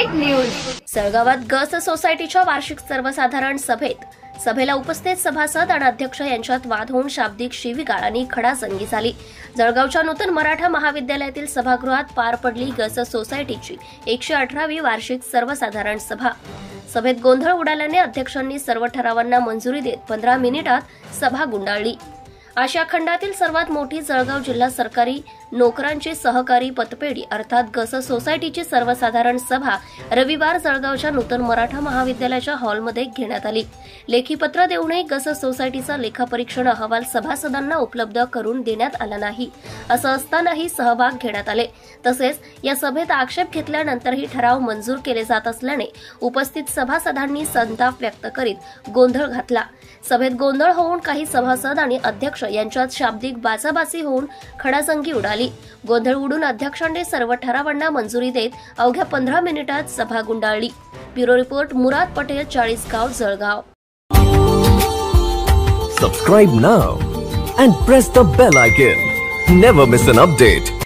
थेट न्यूज। जळगावात गस सोसायटीच्या वार्षिक सर्वसाधारण सभेला उपस्थित सभासद आणि अध्यक्ष यांच्यात वाद होऊन शाब्दिक शिवीगाळ आणि खडाजंगी झाली। जळगावच्या नूतन मराठा महाविद्यालयातील सभागृहात पार पडली गस सोसायटीची 118वी वार्षिक सर्वसाधारण सभेत गोंधळ उडाल्याने अध्यक्षांनी सर्व ठरावांना मंजुरी देत 15 मिनिटात सभा गुंडाळली। आशिया खंडातील सर्वात मोठी जळगाव जिल्हा सरकारी नोकरांची सहकारी पतपेढी अर्थात गस सोसायटीची सर्वसाधारण सभा रविवार जळगावच्या नूतन मराठा महाविद्यालयाच्या हॉलमध्ये घेण्यात आली। लेखी पत्र देऊनही गस सोसायटीचा लेखापरीक्षण अहवाल सभासदांना उपलब्ध करून देण्यात आला नाही, असं असतानाही सहभाग घेण्यात आले। तसेच या सभेत आक्षेप घेतल्यानंतरही ठराव मंजूर केले जात असल्याने उपस्थित सभासदांनी संताप व्यक्त करीत गोंधळ घातला। सभेत गोंधळ होऊन काही सभासद आणि अध्यक्ष यांच्यात शाब्दिक बाचाबाची होऊन खडाजंगी उडाली। गोंधळ उडून अध्यक्षांनी सर्व ठरावांना मंजुरी देत अवघ्या 15 मिनिटात सभा गुंडाळली। ब्युरो रिपोर्ट मुराद पटेल, 40 गाव, Jalgaon. Subscribe now and press the bell icon. Never miss an update.